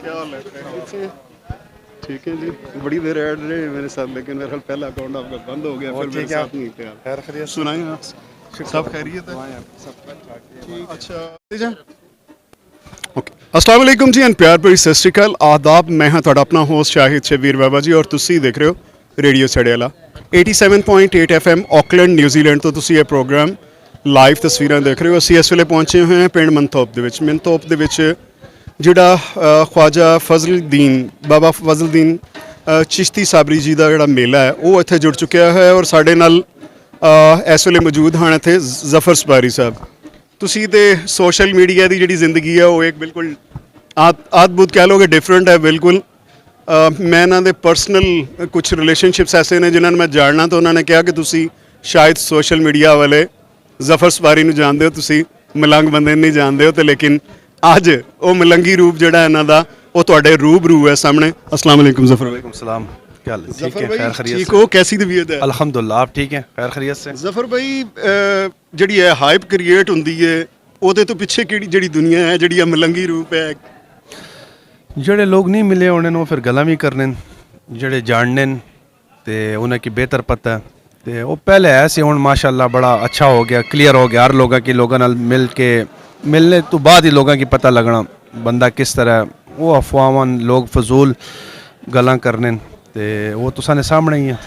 क्या हाल है? खैरियत से? ठीक है जी, बड़ी देर ऐड रहे मेरे साथ, लेकिन मेरा ख्याल पहला अकाउंट आपका बंद हो गया, फिर मेरे साथ नहीं थे आप। खैर खैरियत सुनाइए आप, सब खैरियत है? अच्छा जी, ਓਕੇ अस्सलाम वालेकुम जी, ਪਿਆਰ ਭਰੀ ਸਤਿ ਸ਼੍ਰੀ ਅਕਾਲ, ਆਦਾਬ। ਮੈਂ ਹਾਂ ਤੁਹਾਡਾ ਆਪਣਾ ਹੋਸਟ ਸ਼ਾਹਿਦ ਸ਼ਬੀਰ ਬਾਬਾ ਜੀ, ਔਰ ਤੁਸੀਂ ਦੇਖ ਰਹੇ ਹੋ ਰੇਡੀਓ ਸੜੇ ਵਾਲਾ 87.8 FM ਆਕਲੈਂਡ ਨਿਊਜ਼ੀਲੈਂਡ ਤੋਂ। ਤੁਸੀਂ ਇਹ ਪ੍ਰੋਗਰਾਮ ਲਾਈਵ ਤਸਵੀਰਾਂ ਦੇਖ ਰਹੇ ਹੋ। ਅਸੀਂ ਇਸ ਵੇਲੇ ਪਹੁੰਚੇ ਹੋਏ ਹਾਂ ਪਿੰਡ ਮੰਤੋਪ ਦੇ ਵਿੱਚ। ਮੰਤੋਪ ਦੇ ਵਿੱਚ ਜਿਹੜਾ ਖਵਾਜਾ ਫਜ਼ਲੁਦੀਨ ਬਾਬਾ ਫਜ਼ਲੁਦੀਨ ਚਿਸ਼ਤੀ ਸਾਬਰੀ ਜੀ ਦਾ ਜਿਹੜਾ ਮੇਲਾ ਹੈ ਉਹ ਇੱਥੇ ਜੁੜ ਚੁੱਕਿਆ ਹੈ, ਔਰ ਸਾਡੇ ਨਾਲ ਇਸ ਵੇਲੇ ਮੌਜੂਦ ਹਨ ਇੱਥੇ ਜ਼ਫਰ ਸਪਾਰੀ ਸਾਹਿਬ। ਤੁਸੀਂ ਤੇ ਸੋਸ਼ਲ ਮੀਡੀਆ ਦੀ ਜਿਹੜੀ ਜ਼ਿੰਦਗੀ ਹੈ ਉਹ ਇੱਕ ਬਿਲਕੁਲ ਅਦਭੁਤ ਕਹਿ ਲਓਗੇ, ਡਿਫਰੈਂਟ ਹੈ ਬਿਲਕੁਲ। ਮੈਂ ਇਹਨਾਂ ਦੇ ਪਰਸਨਲ ਕੁਝ ਰਿਲੇਸ਼ਨਸ਼ਿਪਸ ਐਸੇ ਨੇ ਜਿਨ੍ਹਾਂ ਨੂੰ ਮੈਂ ਜਾਣਨਾ, ਤਾਂ ਉਹਨਾਂ ਨੇ ਕਿਹਾ ਕਿ ਤੁਸੀਂ ਸ਼ਾਇਦ ਸੋਸ਼ਲ ਮੀਡੀਆ ਵਾਲੇ ਜ਼ਫਰ ਸਪਾਰੀ ਨੂੰ ਜਾਣਦੇ ਹੋ, ਤੁਸੀਂ ਮਲੰਗ ਬੰਦੇ ਨੂੰ ਨਹੀਂ ਜਾਣਦੇ ਹੋ। ਤੇ ਲੇਕਿਨ ਅੱਜ ਉਹ ਮਲੰਗੀ ਰੂਪ ਜਿਹੜਾ ਇਹਨਾਂ ਦਾ ਉਹ ਤੁਹਾਡੇ रूबरू है सामने। अस्सलाम वालेकुम ज़फ़र भाई। वालेकुम सलाम, क्या हाल है? ठीक ज़फ़र है, भाई खैर खैरियत ठीक से? हो? कैसी तबीयत है? अल्हम्दुलिल्लाह आप ठीक हैं, खैर खैरियत से? ज़फ़र भाई ਜਿਹੜੀ ਹੈ ਹਾਈਪ ਕ੍ਰੀਏਟ ਹੁੰਦੀ ਹੈ, ਉਹਦੇ ਤੋਂ ਪਿੱਛੇ ਕਿਹੜੀ ਜਿਹੜੀ ਦੁਨੀਆ ਹੈ ਜਿਹੜੀ ਮਲੰਗੀ ਰੂਪ ਹੈ? ਜਿਹੜੇ ਲੋग नहीं मिले उन्हें वो फिर गला भी करने, ਜਿਹੜੇ जानने ते उन्हें की बेहतर पता है ते वो पहले ऐसे हुण माशाअल्लाह बड़ा अच्छा हो गया, क्लियर हो गया। हर लोगों नाल मिल के मिलने तो बाद ही लोगों की पता लगना बंदा किस तरह। वो अफवाहां लोग फजूल गल्लां करने ते वो तो साने सामने ही है।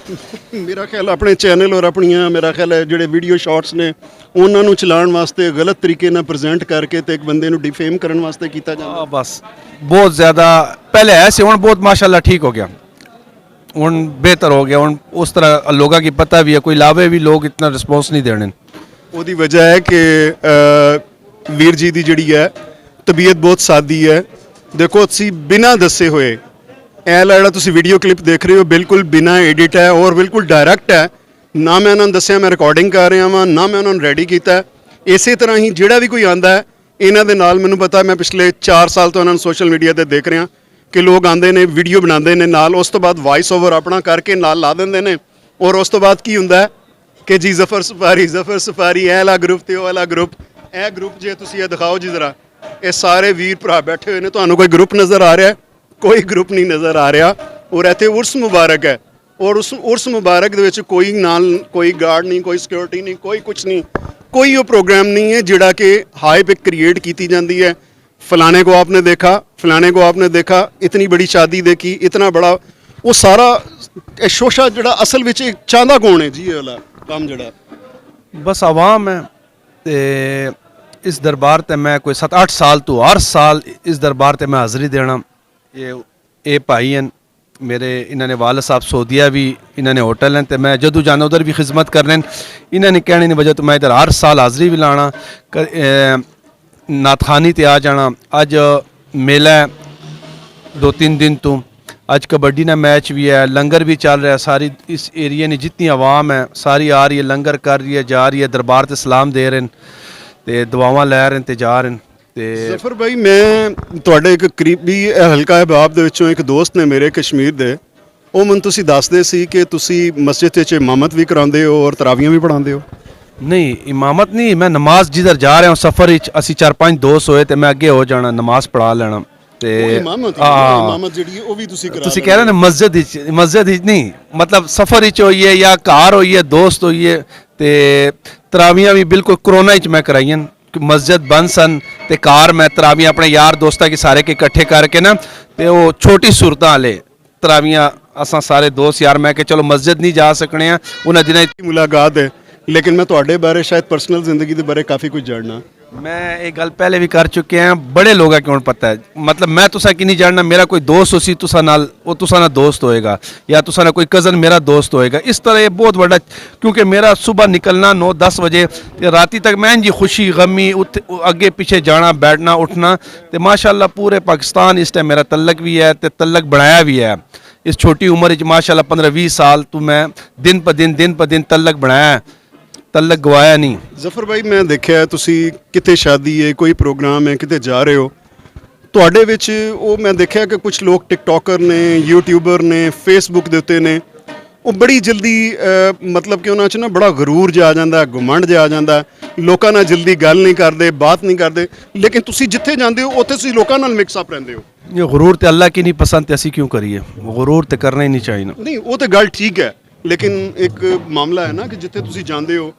ਮੇਰਾ ਖਿਆਲ ਆਪਣੇ ਚੈਨਲ ਔਰ ਆਪਣੀਆਂ ਮੇਰਾ ਖਿਆਲ ਹੈ ਜਿਹੜੇ ਵੀਡੀਓ ਸ਼ਾਰਟਸ ਨੇ ਉਹਨਾਂ ਨੂੰ ਚਲਾਉਣ ਵਾਸਤੇ ਗਲਤ ਤਰੀਕੇ ਨਾਲ ਪ੍ਰੈਜ਼ੈਂਟ ਕਰਕੇ ਤੇ ਇੱਕ ਬੰਦੇ ਨੂੰ ਡਿਫੇਮ ਕਰਨ ਵਾਸਤੇ ਕੀਤਾ ਜਾਂਦਾ। बस बहुत ज़्यादा पहले ऐसे हुण बहुत माशाअल्लाह ठीक हो गया, हुण बेहतर हो गया। हुण उस तरह लोगों की पता भी है, कोई लावे भी लोग इतना रिस्पॉन्स नहीं देने। ਉਹਦੀ ਵਜ੍ਹਾ ਹੈ ਕਿ ਵੀਰ ਜੀ ਦੀ ਜਿਹੜੀ ਹੈ ਤਬੀਅਤ ਬਹੁਤ ਸਾਦੀ ਹੈ। ਦੇਖੋ ਅਸੀਂ ਬਿਨਾਂ ਦੱਸੇ ਹੋਏ ਇਹ ਜਿਹੜਾ ਤੁਸੀਂ ਵੀਡੀਓ ਕਲਿੱਪ ਦੇਖ ਰਹੇ ਹੋ ਬਿਲਕੁਲ ਬਿਨਾਂ ਐਡਿਟ ਹੈ ਔਰ ਬਿਲਕੁਲ ਡਾਇਰੈਕਟ ਹੈ। ਨਾ ਮੈਂ ਉਹਨਾਂ ਨੂੰ ਦੱਸਿਆ ਮੈਂ ਰਿਕਾਰਡਿੰਗ ਕਰ ਰਿਹਾ ਵਾਂ, ਨਾ ਮੈਂ ਉਹਨਾਂ ਨੂੰ ਰੈਡੀ ਕੀਤਾ। ਇਸੇ ਤਰ੍ਹਾਂ ਹੀ ਜਿਹੜਾ ਵੀ ਕੋਈ ਆਂਦਾ ਹੈ ਇਹਨਾਂ ਦੇ ਨਾਲ, ਮੈਨੂੰ ਪਤਾ ਮੈਂ ਪਿਛਲੇ 4 ਸਾਲ ਤੋਂ ਉਹਨਾਂ ਨੂੰ ਸੋਸ਼ਲ ਮੀਡੀਆ ਤੇ ਦੇਖ ਰਿਹਾ ਕਿ ਲੋਕ ਆਉਂਦੇ ਨੇ ਵੀਡੀਓ ਬਣਾਉਂਦੇ ਨੇ ਨਾਲ, ਉਸ ਤੋਂ ਬਾਅਦ ਵਾਇਸ ਓਵਰ ਆਪਣਾ ਕਰਕੇ ਨਾਲ ਲਾ ਦਿੰਦੇ ਨੇ, ਔਰ ਉਸ ਤੋਂ ਬਾਅਦ ਕੀ ਹੁੰਦਾ ਕਿ ਜੀ ਜ਼ਫਰ ਸਫਾਰੀ ਇਹ ਵਾਲਾ ਗਰੁੱਪ ਤੇ ਉਹ ਵਾਲਾ ਗਰੁੱਪ। ਇਹ ਗਰੁੱਪ ਜੇ ਤੁਸੀਂ ਇਹ ਦਿਖਾਓ ਜੀ ਜ਼ਰਾ, ਇਹ ਸਾਰੇ ਵੀਰ ਭਰਾ ਬੈਠੇ ਹੋਏ ਨੇ, ਤੁਹਾਨੂੰ ਕੋਈ ਗਰੁੱਪ ਨਜ਼ਰ ਆ ਰਿਹਾ? ਕੋਈ ਗਰੁੱਪ ਨਹੀਂ ਨਜ਼ਰ ਆ ਰਿਹਾ। ਔਰ ਇੱਥੇ ਉਰਸ ਮੁਬਾਰਕ ਹੈ, ਔਰ ਉਸ ਉਰਸ ਮੁਬਾਰਕ ਦੇ ਵਿੱਚ ਕੋਈ ਨਾਲ ਕੋਈ ਗਾਰਡ ਨਹੀਂ, ਕੋਈ ਸਿਕਿਉਰਿਟੀ ਨਹੀਂ, ਕੋਈ ਕੁਛ ਨਹੀਂ, ਕੋਈ ਉਹ ਪ੍ਰੋਗਰਾਮ ਨਹੀਂ ਹੈ ਜਿਹੜਾ ਕਿ ਹਾਈਪ ਇੱਕ ਕ੍ਰੀਏਟ ਕੀਤੀ ਜਾਂਦੀ ਹੈ। फलाने को आपने देखा, फलाने को आपने देखा, इतनी बड़ी शादी देखी, इतना बड़ा वो सारा शोशा जड़ा असल विच चाहता कौन है जी? ये वाला काम जड़ा बस आवाम है ते इस दरबार ते मैं कोई 7-8 साल तो हर साल इस दरबार ते मैं हाज़री देना। ये भाई हैं मेरे, इन्होंने वाल साहब सऊदिया भी इन्होंने होटल हैं तो मैं जदू जाना उधर भी खिदमत करने, इन्होंने कहने की वजह तो मैं इधर हर साल हाज़री भी लाना, नाथखानी ते आ जाना। अज मेला है 2-3 दिन तो, अज कबड्डी ना मैच भी है, लंगर भी चल रहा है। सारी इस एरिए ने जितनी आवाम है सारी आ रही है, लंगर कर रही है, जा रही है, दरबार ते सलाम दे रहे हैं ते दुआवां लै रहे हैं ते जा रहे हैं ते। ਜ਼ਫਰ ਭਾਈ ਮੈਂ ਤੁਹਾਡੇ ਇੱਕ ਕਰੀਬੀ ਹਲਕਾ ਅਹਿਬਾਬ ਦੇ ਵਿੱਚੋਂ ਇੱਕ ਦੋਸਤ ਨੇ ਮੇਰੇ ਕਸ਼ਮੀਰ ਦੇ, ਉਹ ਮੈਨੂੰ ਤੁਸੀਂ ਦੱਸਦੇ ਸੀ ਕਿ ਤੁਸੀਂ ਮਸਜਿਦ ਵਿੱਚ ਇਮਾਮਤ ਵੀ ਕਰਾਉਂਦੇ ਹੋ ਔਰ ਤਰਾਵੀਆਂ ਵੀ ਪੜ੍ਹਾਉਂਦੇ ਹੋ। नहीं इमामत नहीं, मैं नमाज जिधर जा रहा हूँ सफ़र असी 4-5 दोस्त होए तो मैं अगे हो जाना, नमाज पढ़ा लेना ते। इमामत ਜਿਹੜੀ ਉਹ ਵੀ ਤੁਸੀਂ ਕਰਾ ਤੁਸੀਂ ਕਹਿ ਰਹੇ ਨੇ ਮਸਜਿਦ ਵਿੱਚ ਨਹੀਂ, ਮਤਲਬ ਸਫ਼ਰ ਵਿੱਚ ਹੋਈਏ ਜਾਂ ਘਰ ਹੋਈਏ, ਦੋਸਤ ਹੋਈਏ ਤੇ ਤਰਾਵੀਆਂ ਵੀ ਬਿਲਕੁਲ ਕਰੋਨਾ ਵਿੱਚ ਮੈਂ ਕਰਾਈਆਂ। ਮਸਜਿਦ ਬੰਦ ਸਨ ਤੇ ਘਰ ਮੈਂ ਤਰਾਵੀਆਂ ਆਪਣੇ ਯਾਰ ਦੋਸਤਾਂ ਕੇ ਸਾਰੇ ਕੇ ਇਕੱਠੇ ਕਰਕੇ ਨਾ ਤੇ ਉਹ ਛੋਟੀ ਸੂਰਤਾਂ ਵਾਲੇ ਤਰਾਵੀਆਂ ਅਸਾਂ ਸਾਰੇ ਦੋਸਤ ਯਾਰ ਮੈਂ ਕਿ ਚਲੋ ਮਸਜਿਦ ਨਹੀਂ ਜਾ ਸਕਣੇ ਆ ਉਹਨਾਂ ਦਿਨਾਂ ਦੀ ਮੁਲਾਕਾਤ ਹੈ। लेकिन मैं ਤੁਹਾਡੇ ਬਾਰੇ शायद पर्सनल ज़िंदगी ਦੇ ਬਾਰੇ काफ़ी कुछ जानना। मैं एक गल पहले भी कर चुके हैं, बड़े लोग क्यों पता है, मतलब मैं तुसा की नहीं जानना, मेरा कोई दोस्त उसी तुसा नाल वो तुसा ना दोस्त होएगा या तुसा ना कोई कज़न मेरा दोस्त होएगा। इस तरह ये बहुत बड़ा, क्योंकि मेरा सुबह निकलना 9-10 बजे राती तक मैं जी खुशी गमी अगे पीछे जाना बैठना उठना तो माशाल्लाह पूरे पाकिस्तान इस टाइम मेरा तल्लक भी है तो तल्लक बनाया भी है। इस छोटी उम्र माशाल्लाह 15-20 साल तो मैं दिन प दिन तल्लक बनाया, तल्लक गवाया नहीं। ਜ਼ਫਰ ਭਾਈ ਮੈਂ ਦੇਖਿਆ ਤੁਸੀਂ ਕਿਤੇ ਸ਼ਾਦੀ ਹੈ, ਕੋਈ ਪ੍ਰੋਗਰਾਮ ਹੈ, ਕਿਤੇ ਜਾ ਰਹੇ ਹੋ, ਤੁਹਾਡੇ ਵਿੱਚ ਉਹ ਮੈਂ ਦੇਖਿਆ ਕਿ ਕੁਝ ਲੋਕ ਟਿਕਟੋਕਰ ਨੇ, ਯੂਟਿਊਬਰ ਨੇ, ਫੇਸਬੁੱਕ ਦੇ ਉੱਤੇ ਨੇ, ਉਹ ਬੜੀ ਜਲਦੀ ਮਤਲਬ ਕਿ ਉਹਨਾਂ 'ਚ ਨਾ ਬੜਾ ਗਰੂਰ ਜਿਹਾ ਆ ਜਾਂਦਾ, ਘੁਮੰਡ ਜਿਹਾ ਆ ਜਾਂਦਾ, ਲੋਕਾਂ ਨਾਲ ਜਲਦੀ ਗੱਲ ਨਹੀਂ ਕਰਦੇ, ਬਾਤ ਨਹੀਂ ਕਰਦੇ। ਲੇਕਿਨ ਤੁਸੀਂ ਜਿੱਥੇ ਜਾਂਦੇ ਹੋ ਉੱਥੇ ਤੁਸੀਂ ਲੋਕਾਂ ਨਾਲ ਮਿਕਸ ਅਪ ਰਹਿੰਦੇ ਹੋ। ये गुरूर तो अल्लाह की नहीं पसंद तो ਅਸੀਂ क्यों करिए गुरूर तो करना ही नहीं चाहिए ना ਨਹੀਂ ਉਹ ਤਾਂ ਗੱਲ ਠੀਕ ਹੈ ਲੇਕਿਨ ਇੱਕ ਮਾਮਲਾ ਹੈ ਨਾ ਕਿ ਜਿੱਥੇ ਤੁਸੀਂ ਜਾਂਦੇ ਹੋ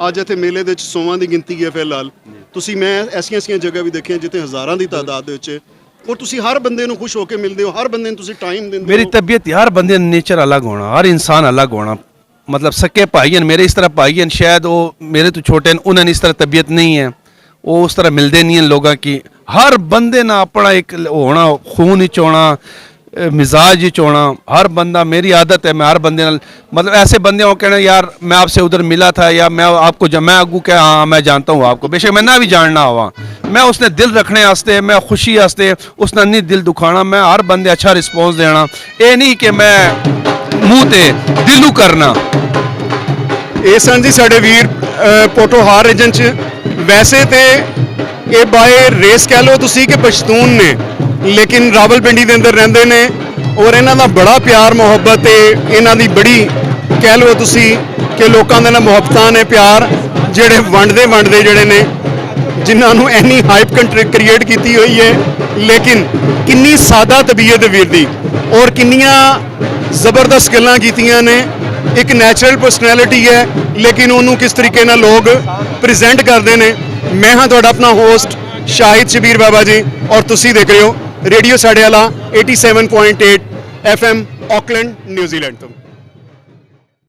ਅੱਜ ਇੱਥੇ ਮੇਲੇ ਦੇ ਵਿੱਚ 100ਵਾਂ ਦੀ ਗਿਣਤੀ ਹੈ ਫਿਲਹਾਲ ਤੁਸੀਂ ਮੈਂ ਐਸੀਆਂ ਜਗ੍ਹਾ ਵੀ ਦੇਖੀਆਂ ਜਿੱਥੇ ਹਜ਼ਾਰਾਂ ਦੀ ਤਾਦਾਦ ਦੇ ਵਿੱਚ ਔਰ ਤੁਸੀਂ ਹਰ ਬੰਦੇ ਨੂੰ ਖੁਸ਼ ਹੋ ਕੇ ਮਿਲਦੇ ਹੋ ਹਰ ਬੰਦੇ ਨੂੰ ਤੁਸੀਂ ਟਾਈਮ ਦਿੰਦੇ ਹੋ मेरी तबीयत हर बंदे नेचर अलग होना हर इंसान अलग होना मतलब सके भाई हैं मेरे इस तरह भाई हैं शायद वो मेरे तो छोटे हैं उन्हें इस तरह तबीयत नहीं है वो उस तरह मिलते नहीं हैं लोगों की हर बंदे ना अपना एक होना खून ही होना मिजाज ही होना हर बंदा मेरी आदत है मैं हर बंदे नाल मतलब ऐसे बंदे हो कहना यार मैं आपसे उधर मिला था या मैं आपको जब मैं अगू क्या हाँ मैं जानता हूँ आपको बेशक मैं ना भी जानना हुआ मैं उसने दिल रखने वास्ते मैं खुशी वास्ते उसने नहीं दिल दुखाना मैं हर बंदे अच्छा रिस्पॉन्स देना ये नहीं कि मैं मुंह ते दिलू करना ਇਹ ਸਨ ਜੀ ਸਾਡੇ ਵੀਰ ਪੋਟੋਹਾਰ ਰੀਜਨ ਚ ਵੈਸੇ ਤੇ ਇਹ ਬਾਏ ਰੇਸ ਕਹਿ ਲਓ ਤੁਸੀਂ ਕਿ ਪਸ਼ਤੂਨ ਨੇ ਲੇਕਿਨ ਰਾਵਲਪਿੰਡੀ ਦੇ ਅੰਦਰ ਰਹਿੰਦੇ ਨੇ ਔਰ ਇਹਨਾਂ ਦਾ ਬੜਾ ਪਿਆਰ ਮੁਹੱਬਤ ਤੇ ਇਹਨਾਂ ਦੀ ਬੜੀ ਕਹਿ ਲਓ ਤੁਸੀਂ ਕਿ ਲੋਕਾਂ ਦੇ ਨਾਲ ਮੁਹੱਬਤਾਂ ਨੇ ਪਿਆਰ ਜਿਹੜੇ ਵੰਡਦੇ ਜਿਹੜੇ ਨੇ ਜਿਨ੍ਹਾਂ ਨੂੰ ਐਨੀ ਹਾਈਪ ਕ੍ਰੀਏਟ ਕੀਤੀ ਹੋਈ ਹੈ ਲੇਕਿਨ ਕਿੰਨੀ ਸਾਦਾ ਤਬੀਅਤ ਹੈ ਵੀਰ ਦੀ ਔਰ ਕਿੰਨੀਆਂ ਜ਼ਬਰਦਸਤ ਗੱਲਾਂ ਕੀਤੀਆਂ ਨੇ ਇੱਕ ਨੈਚੁਰਲ ਪਰਸਨੈਲਿਟੀ ਹੈ ਲੇਕਿਨ ਉਹਨੂੰ ਕਿਸ ਤਰੀਕੇ ਨਾਲ ਲੋਕ ਪ੍ਰੈਜ਼ੈਂਟ ਕਰਦੇ ਨੇ ਮੈਂ ਹਾਂ ਤੁਹਾਡਾ ਆਪਣਾ ਹੋਸਟ ਸ਼ਾਹਿਦ ਸ਼ਬੀਰ ਬਾਬਾ ਜੀ ਔਰ ਤੁਸੀਂ ਦੇਖ ਰਹੇ ਹੋ ਰੇਡੀਓ ਸਾਡੇ ਵਾਲਾ 87.8 FM ਆਕਲੈਂਡ ਨਿਊਜ਼ੀਲੈਂਡ ਤੋਂ